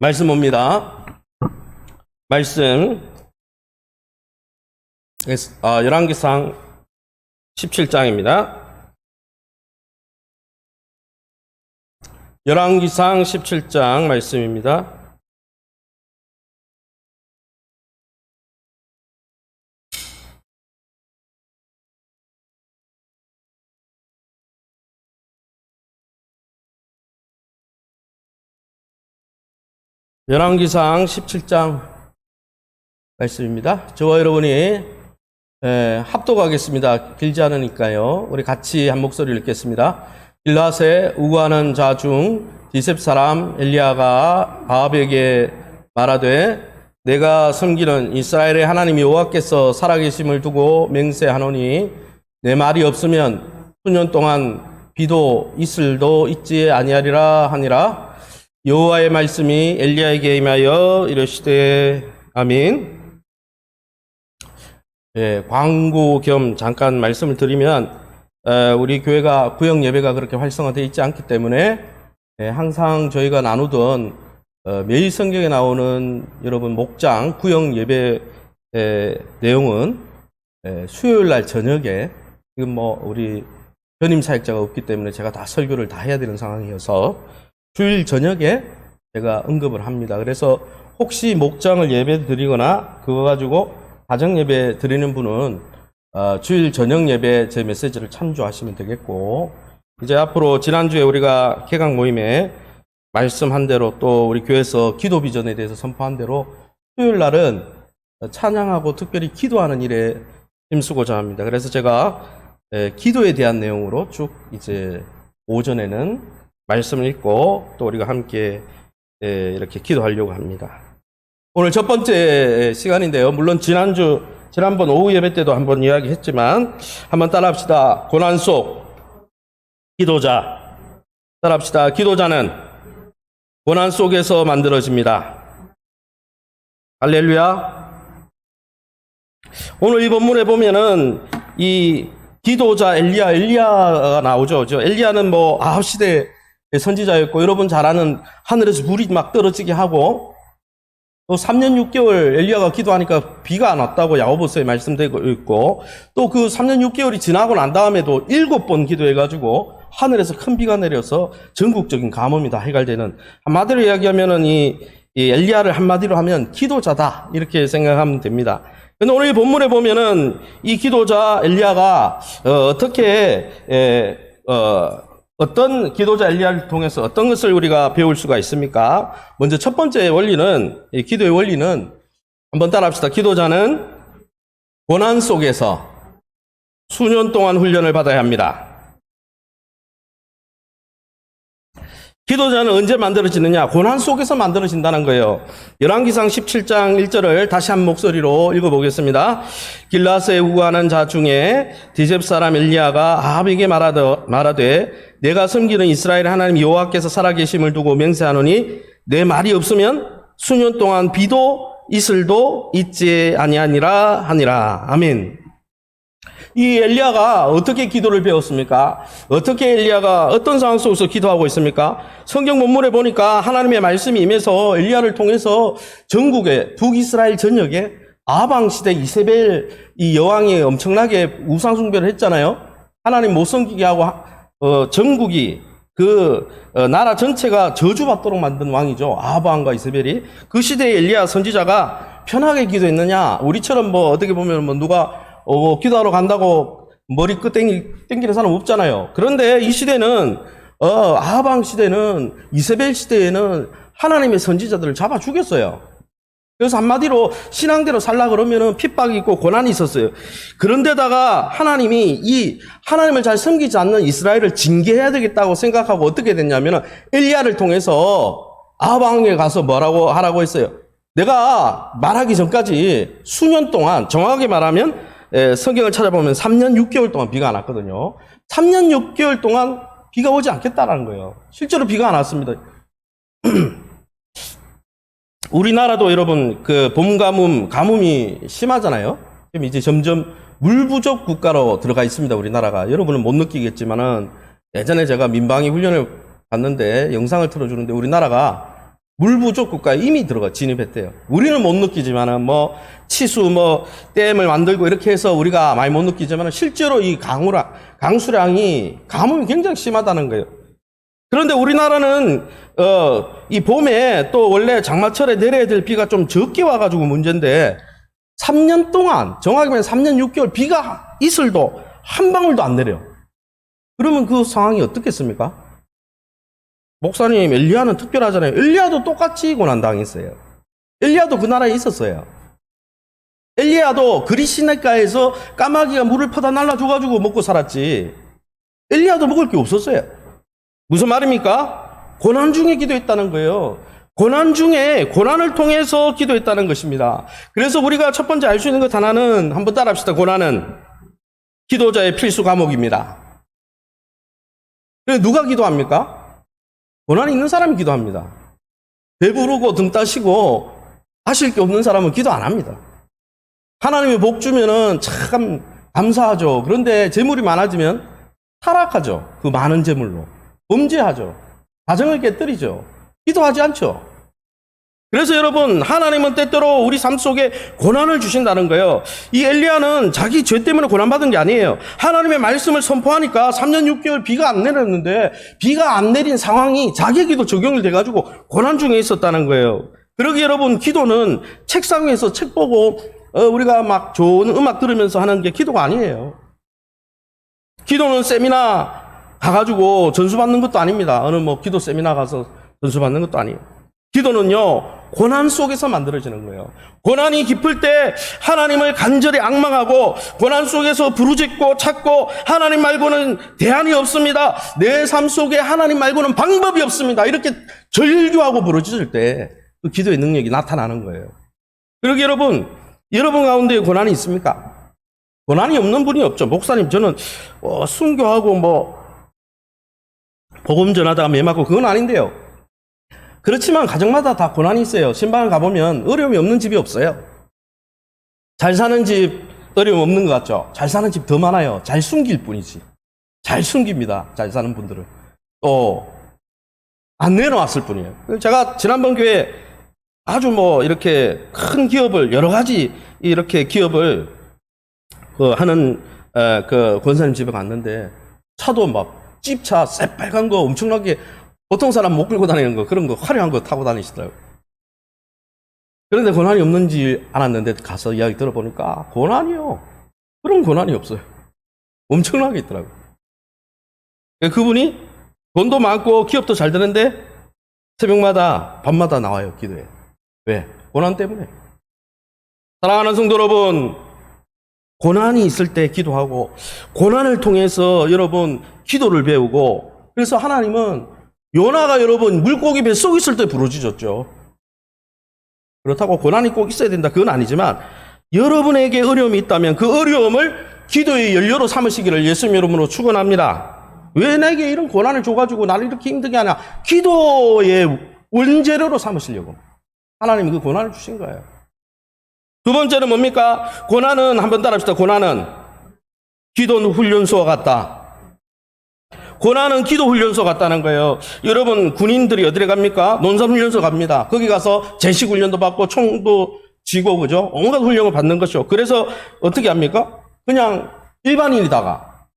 말씀 옵니다. 말씀, 열왕기상 17장입니다. 열왕기상 17장 말씀입니다. 열왕기상 17장 말씀입니다. 저와 여러분이 합독하겠습니다. 길지 않으니까요. 우리 같이 한 목소리를 읽겠습니다. 길라세 우구하는 자 중 디셉 사람 엘리야가 아합에게 말하되 내가 섬기는 이스라엘의 하나님 여호와께서 살아계심을 두고 맹세하노니 내 말이 없으면 수년 동안 비도 이슬도 있지 아니하리라 하니라. 여호와의 말씀이 엘리야에게 임하여 이르시되 아멘. 광고 겸 잠깐 말씀을 드리면 우리 교회가 구역 예배가 그렇게 활성화되어 있지 않기 때문에 항상 저희가 나누던 매일 성경에 나오는 여러분 목장 구역 예배 내용은 수요일 날 저녁에 지금 우리 전임 사역자가 없기 때문에 제가 다 설교를 다 해야 되는 상황이어서 주일 저녁에 제가 언급을 합니다. 그래서 혹시 목장을 예배 드리거나 그거 가지고 가정 예배 드리는 분은 주일 저녁 예배 제 메시지를 참조하시면 되겠고, 이제 앞으로 지난주에 우리가 개강 모임에 말씀한 대로 또 우리 교회에서 기도 비전에 대해서 선포한 대로 수요일 날은 찬양하고 특별히 기도하는 일에 힘쓰고자 합니다. 그래서 제가 기도에 대한 내용으로 쭉 이제 오전에는 말씀을 읽고 또 우리가 함께 이렇게 기도하려고 합니다. 오늘 첫 번째 시간인데요. 물론 지난번 오후 예배 때도 한번 이야기했지만 한번 따라합시다. 고난 속 기도자. 따라합시다. 기도자는 고난 속에서 만들어집니다. 할렐루야. 오늘 이 본문에 보면은 이 기도자 엘리야가 나오죠. 엘리야는 아합 시대 선지자였고, 여러분 잘 아는 하늘에서 불이 막 떨어지게 하고, 또 3년 6개월 엘리야가 기도하니까 비가 안 왔다고 야고보서에 말씀되고 있고, 또 그 3년 6개월이 지나고 난 다음에도 7번 기도해가지고 하늘에서 큰 비가 내려서 전국적인 가뭄이 다 해결되는, 한마디로 이야기하면은 이 엘리야를 한마디로 하면 기도자다 이렇게 생각하면 됩니다. 근데 오늘 이 본문에 보면은 이 기도자 엘리야가 어떤 기도자 엘리야를 통해서 어떤 것을 우리가 배울 수가 있습니까? 먼저 첫 번째 원리는, 이 기도의 원리는 한번 따라합시다. 기도자는 고난 속에서 수년 동안 훈련을 받아야 합니다. 기도자는 언제 만들어지느냐? 고난 속에서 만들어진다는 거예요. 열왕기상 17장 1절을 다시 한 목소리로 읽어보겠습니다. 길라스에 우구하는 자 중에 디셉 사람 엘리야가 아합에게 말하되 내가 섬기는 이스라엘 하나님 여호와께서 살아계심을 두고 맹세하노니 내 말이 없으면 수년 동안 비도 이슬도 있지 아니하니라 하니라. 아멘. 이 엘리야가 어떻게 기도를 배웠습니까? 어떻게 엘리야가 어떤 상황 속에서 기도하고 있습니까? 성경 본문에 보니까 하나님의 말씀이 임해서 엘리야를 통해서 전국에 북이스라엘 전역에 아방 시대 이세벨 이 여왕이 엄청나게 우상 숭배를 했잖아요. 하나님 못 섬기게 하고 전국이 나라 전체가 저주받도록 만든 왕이죠. 아방과 이세벨이. 그 시대에 엘리야 선지자가 편하게 기도했느냐? 우리처럼 어떻게 보면 누가 기도하러 간다고 머리 끝 땡기는 사람 없잖아요. 그런데 이 시대는, 아하방 시대는, 이세벨 시대에는 하나님의 선지자들을 잡아 죽였어요. 그래서 한마디로 신앙대로 살라 그러면은 핍박이 있고 고난이 있었어요. 그런데다가 하나님이 이 하나님을 잘 섬기지 않는 이스라엘을 징계해야 되겠다고 생각하고 어떻게 됐냐면은 엘리야를 통해서 아하방에 가서 뭐라고 하라고 했어요. 내가 말하기 전까지 수년 동안, 정확하게 말하면 성경을 찾아보면 3년 6개월 동안 비가 안 왔거든요. 3년 6개월 동안 비가 오지 않겠다라는 거예요. 실제로 비가 안 왔습니다. 우리나라도 여러분 봄 가뭄이 심하잖아요. 그럼 이제 점점 물 부족 국가로 들어가 있습니다. 우리나라가. 여러분은 못 느끼겠지만은 예전에 제가 민방위 훈련을 갔는데 영상을 틀어주는데 우리나라가 물 부족 국가에 이미 진입했대요. 우리는 못 느끼지만은 뭐 치수 뭐 댐을 만들고 이렇게 해서 우리가 많이 못 느끼지만은 실제로 이 강수량이 가뭄이 굉장히 심하다는 거예요. 그런데 우리나라는 이 봄에 또 원래 장마철에 내려야 될 비가 좀 적게 와가지고 문제인데 3년 동안 정확히 말하면 3년 6개월 비가 이슬도 한 방울도 안 내려. 그러면 그 상황이 어떻겠습니까? 목사님, 엘리야는 특별하잖아요. 엘리야도 똑같이 고난당했어요. 엘리야도 그 나라에 있었어요. 엘리야도 그리시네가에서 까마귀가 물을 퍼다 날라줘가지고 먹고 살았지. 엘리야도 먹을 게 없었어요. 무슨 말입니까? 고난 중에 기도했다는 거예요. 고난 중에 고난을 통해서 기도했다는 것입니다. 그래서 우리가 첫 번째 알 수 있는 것 하나는 한번 따라합시다. 고난은 기도자의 필수 과목입니다. 누가 기도합니까? 고난이 있는 사람이 기도합니다. 배부르고 등 따시고 하실 게 없는 사람은 기도 안 합니다. 하나님이 복 주면은 참 감사하죠. 그런데 재물이 많아지면 타락하죠. 그 많은 재물로. 범죄하죠. 가정을 깨뜨리죠. 기도하지 않죠. 그래서 여러분, 하나님은 때때로 우리 삶 속에 고난을 주신다는 거예요. 이 엘리야는 자기 죄 때문에 고난받은 게 아니에요. 하나님의 말씀을 선포하니까 3년 6개월 비가 안 내렸는데 비가 안 내린 상황이 자기에게도 적용이 돼가지고 고난 중에 있었다는 거예요. 그러기 여러분, 기도는 책상 위에서 책 보고 우리가 막 좋은 음악 들으면서 하는 게 기도가 아니에요. 기도는 세미나 가가지고 전수 받는 것도 아닙니다. 어느 뭐 기도 세미나 가서 전수 받는 것도 아니에요. 기도는요, 고난 속에서 만들어지는 거예요. 고난이 깊을 때 하나님을 간절히 앙망하고 고난 속에서 부르짖고 찾고 하나님 말고는 대안이 없습니다. 내 삶 속에 하나님 말고는 방법이 없습니다. 이렇게 절규하고 부르짖을 때 그 기도의 능력이 나타나는 거예요. 그러기 여러분 가운데 고난이 있습니까? 고난이 없는 분이 없죠. 목사님, 저는 순교하고 뭐 복음 전하다가 매 맞고 그건 아닌데요. 그렇지만 가정마다 다 고난이 있어요. 신방을 가보면 어려움이 없는 집이 없어요. 잘 사는 집 어려움 없는 것 같죠? 잘 사는 집 더 많아요. 잘 숨길 뿐이지. 잘 숨깁니다. 잘 사는 분들은. 안 내놓았을 뿐이에요. 제가 지난번 교회에 아주 뭐 이렇게 큰 기업을 여러 가지 이렇게 기업을 하는 그 권사님 집에 갔는데 차도 막 찝차 새빨간 거 엄청나게 보통 사람 못 끌고 다니는 거, 그런 거, 화려한 거 타고 다니시더라고요. 그런데 고난이 없는지 알았는데 가서 이야기 들어보니까 고난이요. 그런 고난이 없어요. 엄청나게 있더라고요. 그분이 돈도 많고 기업도 잘 되는데 새벽마다 밤마다 나와요, 기도에. 왜? 고난 때문에. 사랑하는 성도 여러분, 고난이 있을 때 기도하고 고난을 통해서 여러분 기도를 배우고, 그래서 하나님은 요나가 여러분 물고기 뱃속에 있을 때 부르짖었죠. 그렇다고 고난이 꼭 있어야 된다, 그건 아니지만 여러분에게 어려움이 있다면 그 어려움을 기도의 연료로 삼으시기를 예수님 이름으로 축원합니다. 왜 내게 이런 고난을 줘가지고 나를 이렇게 힘들게 하냐? 기도의 원재료로 삼으시려고 하나님이 그 고난을 주신 거예요. 두 번째는 뭡니까? 고난은, 한번 따라합시다. 고난은 기도 훈련소와 같다. 고난은 기도 훈련소 같다는 거예요. 여러분, 군인들이 어디에 갑니까? 논산훈련소 갑니다. 거기 가서 제식 훈련도 받고 총도 쥐고, 그죠? 온갖 훈련을 받는 것이죠. 그래서 어떻게 합니까? 그냥 일반인이다가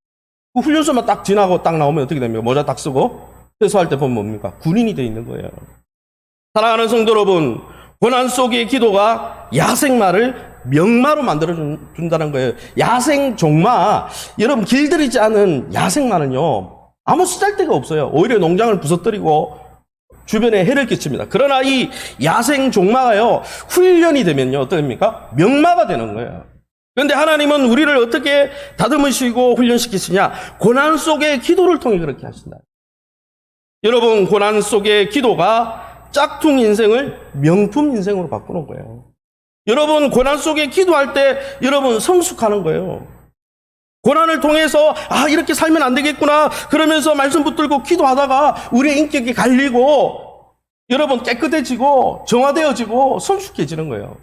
그 훈련소만 딱 지나고 딱 나오면 어떻게 됩니까? 모자 딱 쓰고 회수할 때 보면 뭡니까? 군인이 되어 있는 거예요. 사랑하는 성도 여러분, 고난 속의 기도가 야생마를 명마로 만들어준다는 거예요. 야생 종마, 여러분 길들이지 않은 야생마는요, 아무 쓰잘데가 없어요. 오히려 농장을 부서뜨리고 주변에 해를 끼칩니다. 그러나 이 야생 종마가요, 훈련이 되면요, 어떻습니까? 명마가 되는 거예요. 그런데 하나님은 우리를 어떻게 다듬으시고 훈련시키시냐? 고난 속의 기도를 통해 그렇게 하신다. 여러분, 고난 속의 기도가 짝퉁 인생을 명품 인생으로 바꾸는 거예요. 여러분, 고난 속에 기도할 때 여러분 성숙하는 거예요. 고난을 통해서 이렇게 살면 안 되겠구나 그러면서 말씀 붙들고 기도하다가 우리의 인격이 갈리고 여러분 깨끗해지고 정화되어지고 성숙해지는 거예요.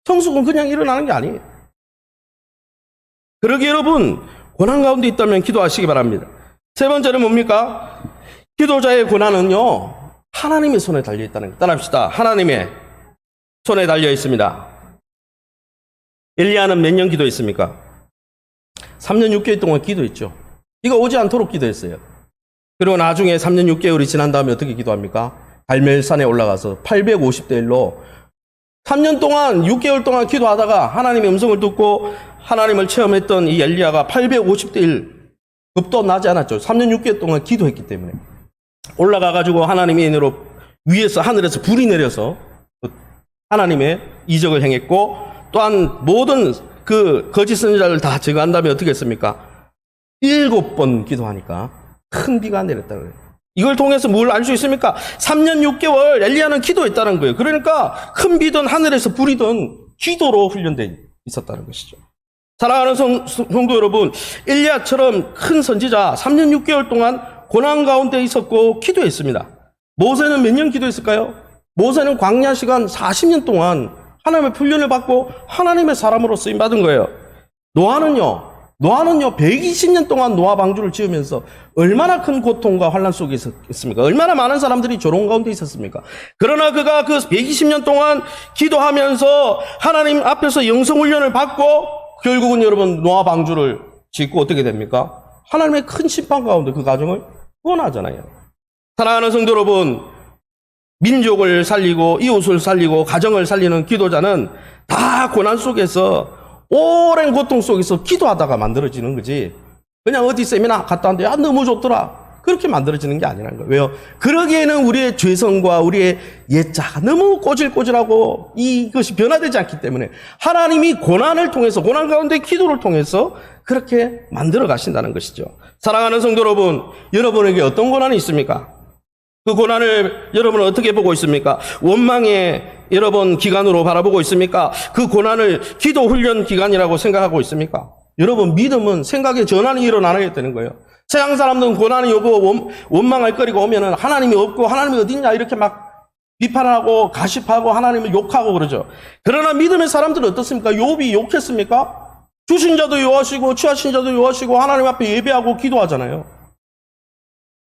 성숙은 그냥 일어나는 게 아니에요. 그러기에 여러분, 고난 가운데 있다면 기도하시기 바랍니다. 세 번째는 뭡니까? 기도자의 고난은요, 하나님의 손에 달려 있다는 거. 따라합시다. 하나님의 손에 달려 있습니다. 엘리야는 몇 년 기도했습니까? 3년 6개월 동안 기도했죠. 이거 오지 않도록 기도했어요. 그리고 나중에 3년 6개월이 지난 다음에 어떻게 기도합니까? 갈멜산에 올라가서 850대 1로 3년 동안 6개월 동안 기도하다가 하나님의 음성을 듣고 하나님을 체험했던 이 엘리야가 850대 1 급도 나지 않았죠. 3년 6개월 동안 기도했기 때문에 올라가가지고 하나님의 인으로 위에서 하늘에서 불이 내려서 하나님의 이적을 행했고 또한 모든 그 거짓 선지자를 다 제거한 다음에 어떻게 했습니까? 7번 기도하니까 큰 비가 내렸다는 거예요. 이걸 통해서 뭘 알 수 있습니까? 3년 6개월 엘리야는 기도했다는 거예요. 그러니까 큰 비든 하늘에서 불이든 기도로 훈련되어 있었다는 것이죠. 사랑하는 성도 여러분, 엘리야처럼 큰 선지자 3년 6개월 동안 고난 가운데 있었고 기도했습니다. 모세는 몇 년 기도했을까요? 모세는 광야 시간 40년 동안 하나님의 훈련을 받고 하나님의 사람으로 쓰임 받은 거예요. 노아는요 120년 동안 노아 방주를 지으면서 얼마나 큰 고통과 환난 속에 있었습니까? 얼마나 많은 사람들이 조롱 가운데 있었습니까? 그러나 그가 그 120년 동안 기도하면서 하나님 앞에서 영성 훈련을 받고 결국은 여러분 노아 방주를 짓고 어떻게 됩니까? 하나님의 큰 심판 가운데 그 가정을 구원하잖아요. 사랑하는 성도 여러분, 민족을 살리고 이웃을 살리고 가정을 살리는 기도자는 다 고난 속에서 오랜 고통 속에서 기도하다가 만들어지는 거지. 그냥 어디 세미나 갔다 왔는데 너무 좋더라. 그렇게 만들어지는 게 아니라는 거예요. 왜요? 그러기에는 우리의 죄성과 우리의 옛자가 너무 꼬질꼬질하고 이것이 변화되지 않기 때문에 하나님이 고난을 통해서 고난 가운데 기도를 통해서 그렇게 만들어 가신다는 것이죠. 사랑하는 성도 여러분, 여러분에게 어떤 고난이 있습니까? 그 고난을 여러분은 어떻게 보고 있습니까? 원망의 여러분 기간으로 바라보고 있습니까? 그 고난을 기도 훈련 기간이라고 생각하고 있습니까? 여러분, 믿음은 생각의 전환이 일어나야 되는 거예요. 세상 사람들은 고난이 오고 원망할 거리가 오면은 하나님이 없고 하나님이 어딨냐 이렇게 막 비판하고 가십하고 하나님을 욕하고 그러죠. 그러나 믿음의 사람들은 어떻습니까? 욥이 욕했습니까? 주신 자도 여호와시고 취하신 자도 여호와시고 하나님 앞에 예배하고 기도하잖아요.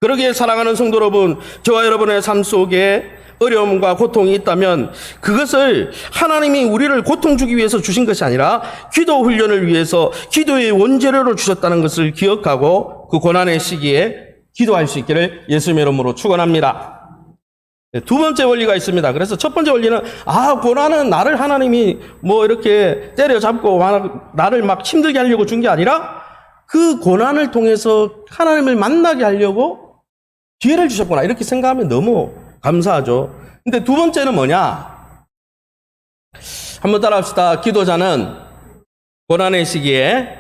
그러기에 사랑하는 성도 여러분, 저와 여러분의 삶 속에 어려움과 고통이 있다면 그것을 하나님이 우리를 고통 주기 위해서 주신 것이 아니라 기도 훈련을 위해서 기도의 원재료를 주셨다는 것을 기억하고 그 고난의 시기에 기도할 수 있기를 예수님의 이름으로 축원합니다. 두 번째 원리가 있습니다. 그래서 첫 번째 원리는 고난은 나를 하나님이 뭐 이렇게 때려잡고 나를 막 힘들게 하려고 준 게 아니라 그 고난을 통해서 하나님을 만나게 하려고 기회를 주셨구나 이렇게 생각하면 너무 감사하죠. 근데 두 번째는 뭐냐? 한번 따라합시다. 기도자는 고난의 시기에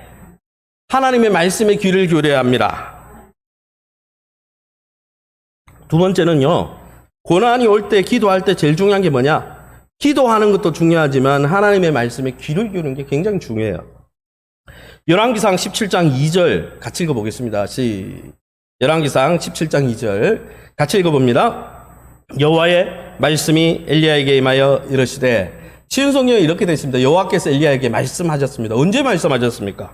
하나님의 말씀에 귀를 기울여야 합니다. 두 번째는요, 고난이 올 때 기도할 때 제일 중요한 게 뭐냐? 기도하는 것도 중요하지만 하나님의 말씀에 귀를 기울이는 게 굉장히 중요해요. 열왕기상 17장 2절 같이 읽어보겠습니다. 열왕기상 17장 2절 같이 읽어봅니다. 여호와의 말씀이 엘리야에게 임하여 이르시되, 쉬운 성경에 이렇게 되어 있습니다. 여호와께서 엘리야에게 말씀하셨습니다. 언제 말씀하셨습니까?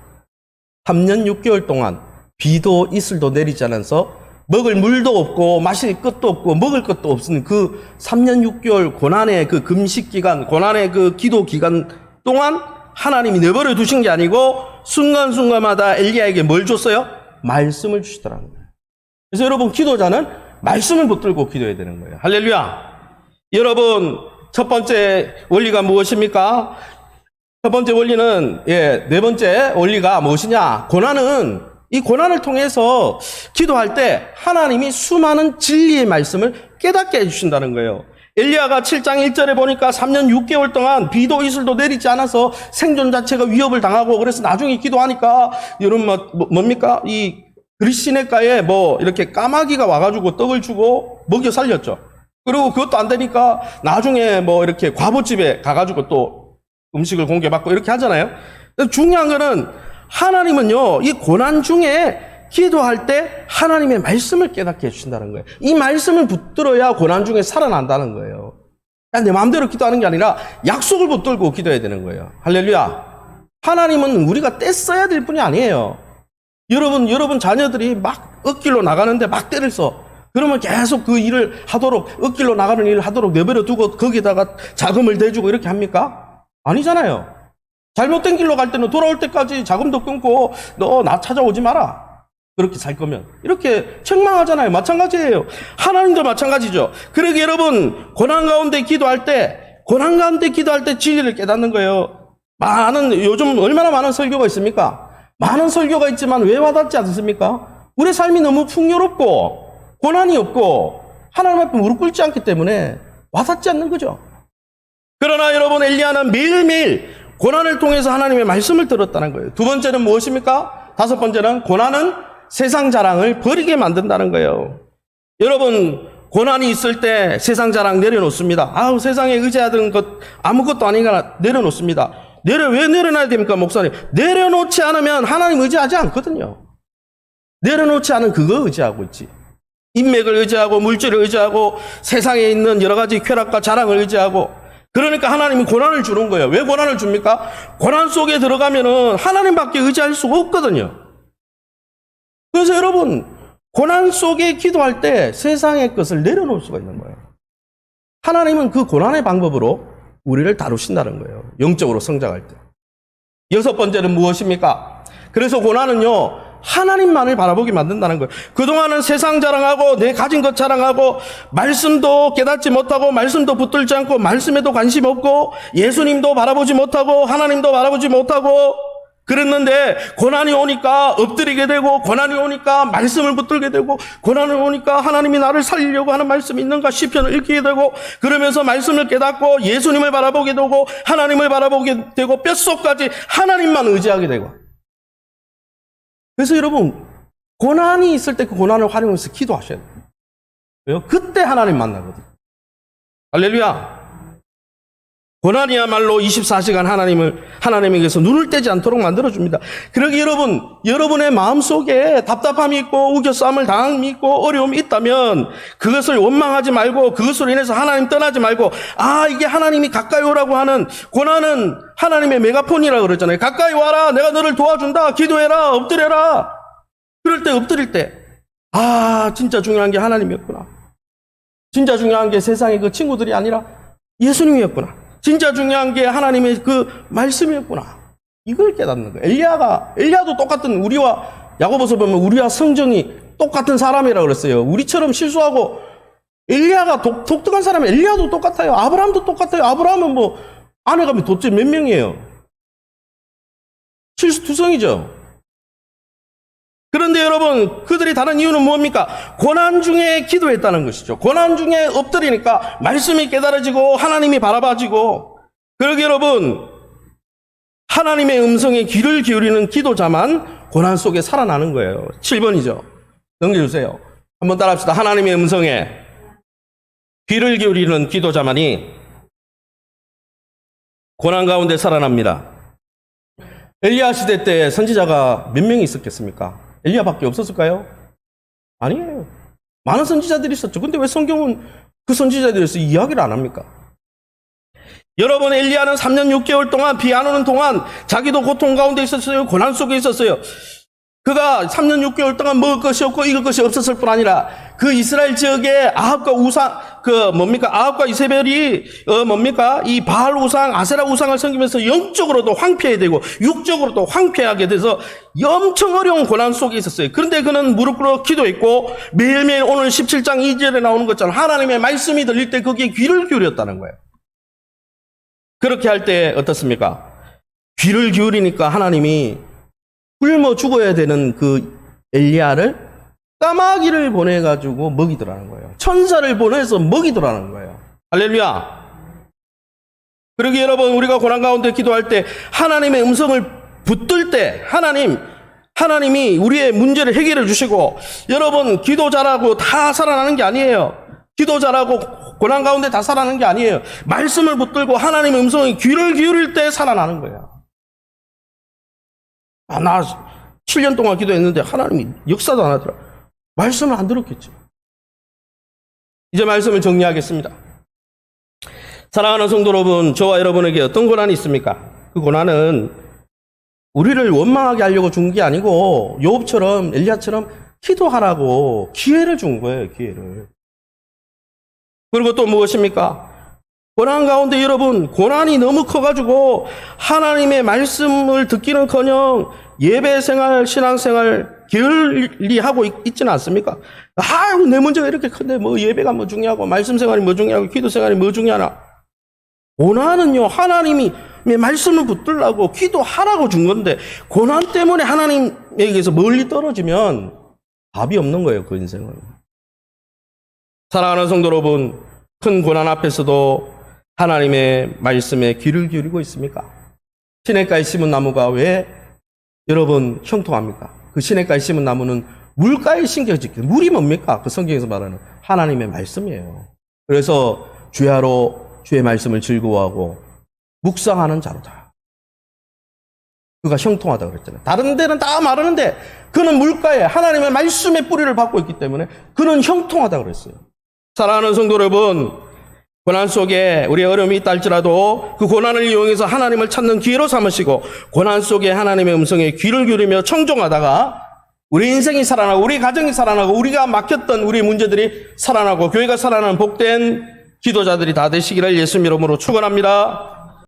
3년 6개월 동안 비도 이슬도 내리지 않아서 먹을 물도 없고 마실 것도 없고 먹을 것도 없는 그 3년 6개월 고난의 그 금식 기간, 고난의 그 기도 기간 동안 하나님이 내버려 두신 게 아니고 순간순간마다 엘리야에게 뭘 줬어요? 말씀을 주시더라는 거예요. 그래서 여러분, 기도자는 말씀을 붙들고 기도해야 되는 거예요. 할렐루야. 여러분, 첫 번째 원리가 무엇입니까? 첫 번째 원리는, 네 번째 원리가 무엇이냐? 이 고난을 통해서 기도할 때 하나님이 수많은 진리의 말씀을 깨닫게 해주신다는 거예요. 엘리야가 7장 1절에 보니까 3년 6개월 동안 비도 이슬도 내리지 않아서 생존 자체가 위협을 당하고, 그래서 나중에 기도하니까 여러분 뭡니까? 이 그리시네가에 이렇게 까마귀가 와가지고 떡을 주고 먹여 살렸죠. 그리고 그것도 안 되니까 나중에 이렇게 과부집에 가가지고 또 음식을 공개받고 이렇게 하잖아요. 중요한 거는 하나님은요, 이 고난 중에 기도할 때 하나님의 말씀을 깨닫게 해주신다는 거예요. 이 말씀을 붙들어야 고난 중에 살아난다는 거예요. 그냥 내 마음대로 기도하는 게 아니라 약속을 붙들고 기도해야 되는 거예요. 할렐루야. 하나님은 우리가 떼써야 될 뿐이 아니에요. 여러분 자녀들이 막 억길로 나가는데 막 때려서 그러면 계속 그 일을 하도록, 억길로 나가는 일을 하도록 내버려 두고 거기다가 자금을 대주고 이렇게 합니까? 아니잖아요. 잘못된 길로 갈 때는 돌아올 때까지 자금도 끊고 너 나 찾아오지 마라. 그렇게 살 거면. 이렇게 책망하잖아요. 마찬가지예요. 하나님도 마찬가지죠. 그러게 여러분, 고난 가운데 기도할 때 진리를 깨닫는 거예요. 요즘 얼마나 많은 설교가 있습니까? 많은 설교가 있지만 왜 와닿지 않습니까? 우리 삶이 너무 풍요롭고 고난이 없고 하나님 앞에 무릎 꿇지 않기 때문에 와닿지 않는 거죠. 그러나 여러분, 엘리야는 매일매일 고난을 통해서 하나님의 말씀을 들었다는 거예요. 두 번째는 무엇입니까? 다섯 번째는 고난은 세상 자랑을 버리게 만든다는 거예요. 여러분, 고난이 있을 때 세상 자랑 내려놓습니다. 세상에 의지하던 것 아무것도 아니거나 내려놓습니다. 왜 내려놔야 됩니까, 목사님? 내려놓지 않으면 하나님 의지하지 않거든요. 내려놓지 않은 그거 의지하고 있지. 인맥을 의지하고 물질을 의지하고 세상에 있는 여러 가지 쾌락과 자랑을 의지하고, 그러니까 하나님이 고난을 주는 거예요. 왜 고난을 줍니까? 고난 속에 들어가면은 하나님밖에 의지할 수가 없거든요. 그래서 여러분, 고난 속에 기도할 때 세상의 것을 내려놓을 수가 있는 거예요. 하나님은 그 고난의 방법으로 우리를 다루신다는 거예요. 영적으로 성장할 때. 여섯 번째는 무엇입니까? 그래서 고난은요, 하나님만을 바라보게 만든다는 거예요. 그동안은 세상 자랑하고 내 가진 것 자랑하고 말씀도 깨닫지 못하고 말씀도 붙들지 않고 말씀에도 관심 없고 예수님도 바라보지 못하고 하나님도 바라보지 못하고 그랬는데, 고난이 오니까 엎드리게 되고, 고난이 오니까 말씀을 붙들게 되고, 고난이 오니까 하나님이 나를 살리려고 하는 말씀이 있는가 시편을 읽게 되고, 그러면서 말씀을 깨닫고 예수님을 바라보게 되고 하나님을 바라보게 되고 뼛속까지 하나님만 의지하게 되고. 그래서 여러분, 고난이 있을 때 그 고난을 활용해서 기도하셔야 돼요. 왜요? 그때 하나님 만나거든요. 할렐루야. 고난이야말로 24시간 하나님에게서 눈을 떼지 않도록 만들어줍니다. 그러기 여러분의 마음속에 답답함이 있고 우겨싸움을 당함이 있고 어려움이 있다면 그것을 원망하지 말고, 그것으로 인해서 하나님 떠나지 말고, 이게 하나님이 가까이 오라고 하는, 고난은 하나님의 메가폰이라고 그러잖아요. 가까이 와라, 내가 너를 도와준다, 기도해라, 엎드려라. 그럴 때, 엎드릴 때, 진짜 중요한 게 하나님이었구나. 진짜 중요한 게 세상의 그 친구들이 아니라 예수님이었구나. 진짜 중요한 게 하나님의 그 말씀이었구나. 이걸 깨닫는 거예요. 엘리야도 똑같은, 우리와, 야고보서 보면 우리와 성정이 똑같은 사람이라고 그랬어요. 우리처럼 실수하고, 엘리야가 독특한 사람이, 엘리야도 똑같아요. 아브라함도 똑같아요. 아브라함은 아내가 도대체 몇 명이에요? 실수투성이죠. 그런데 여러분, 그들이 다른 이유는 뭡니까? 고난 중에 기도했다는 것이죠. 고난 중에 엎드리니까 말씀이 깨달아지고 하나님이 바라봐지고. 그러게 여러분, 하나님의 음성에 귀를 기울이는 기도자만 고난 속에 살아나는 거예요. 7번이죠. 넘겨주세요. 한번 따라합시다. 하나님의 음성에 귀를 기울이는 기도자만이 고난 가운데 살아납니다. 엘리야 시대 때 선지자가 몇 명이 있었겠습니까? 엘리야밖에 없었을까요? 아니에요. 많은 선지자들이 있었죠. 근데 왜 성경은 그 선지자들에 대해서 이야기를 안 합니까? 여러분, 엘리야는 3년 6개월 동안, 비 안 오는 동안 자기도 고통 가운데 있었어요. 고난 속에 있었어요. 그가 3년 6개월 동안 먹을 것이 없고 익을 것이 없었을 뿐 아니라 그 이스라엘 지역에 아합과 아합과 이세벨이 이 바알 우상, 아세라 우상을 섬기면서 영적으로도 황폐해야 되고 육적으로도 황폐하게 돼서 엄청 어려운 고난 속에 있었어요. 그런데 그는 무릎 꿇어 기도했고 매일매일 오늘 17장 2절에 나오는 것처럼 하나님의 말씀이 들릴 때 거기에 귀를 기울였다는 거예요. 그렇게 할 때 어떻습니까? 귀를 기울이니까 하나님이 굶어 죽어야 되는 그 엘리야를 까마귀를 보내가지고 먹이더라는 거예요. 천사를 보내서 먹이더라는 거예요. 할렐루야. 그러기 여러분, 우리가 고난 가운데 기도할 때 하나님의 음성을 붙들 때 하나님이 우리의 문제를 해결해 주시고, 여러분, 기도 잘하고 다 살아나는 게 아니에요. 기도 잘하고 고난 가운데 다 살아나는 게 아니에요. 말씀을 붙들고 하나님의 음성에 귀를 기울일 때 살아나는 거예요. 나 7년 동안 기도했는데 하나님이 역사도 안 하더라. 말씀을 안 들었겠죠. 이제 말씀을 정리하겠습니다. 사랑하는 성도 여러분, 저와 여러분에게 어떤 고난이 있습니까? 그 고난은 우리를 원망하게 하려고 준 게 아니고 욥처럼, 엘리야처럼 기도하라고 기회를 준 거예요, 기회를. 그리고 또 무엇입니까? 고난 가운데 여러분, 고난이 너무 커가지고 하나님의 말씀을 듣기는커녕 예배 생활, 신앙 생활 게을리하고 있지는 않습니까? 아유, 내 문제가 이렇게 큰데 뭐 예배가 뭐 중요하고 말씀 생활이 뭐 중요하고 기도 생활이 뭐 중요하나? 고난은요, 하나님이 말씀을 붙들라고 기도하라고 준 건데 고난 때문에 하나님에게서 멀리 떨어지면 답이 없는 거예요, 그 인생은. 사랑하는 성도 여러분, 큰 고난 앞에서도 하나님의 말씀에 귀를 기울이고 있습니까? 시냇가에 심은 나무가 왜 여러분 형통합니까? 그 시냇가에 심은 나무는 물가에 심겨졌기 때문에. 물이 뭡니까? 그 성경에서 말하는 하나님의 말씀이에요. 그래서 주야로 주의 말씀을 즐거워하고 묵상하는 자로다. 그가 형통하다 그랬잖아요. 다른 데는 다 말하는데 그는 물가에 하나님의 말씀의 뿌리를 받고 있기 때문에 그는 형통하다 그랬어요. 사랑하는 성도 여러분, 고난 속에 우리의 어려움이 있다 할지라도 그 고난을 이용해서 하나님을 찾는 기회로 삼으시고 고난 속에 하나님의 음성에 귀를 기울이며 청종하다가 우리 인생이 살아나고 우리 가정이 살아나고 우리가 막혔던 우리 문제들이 살아나고 교회가 살아나는 복된 기도자들이 다 되시기를 예수님 이름으로 축원합니다.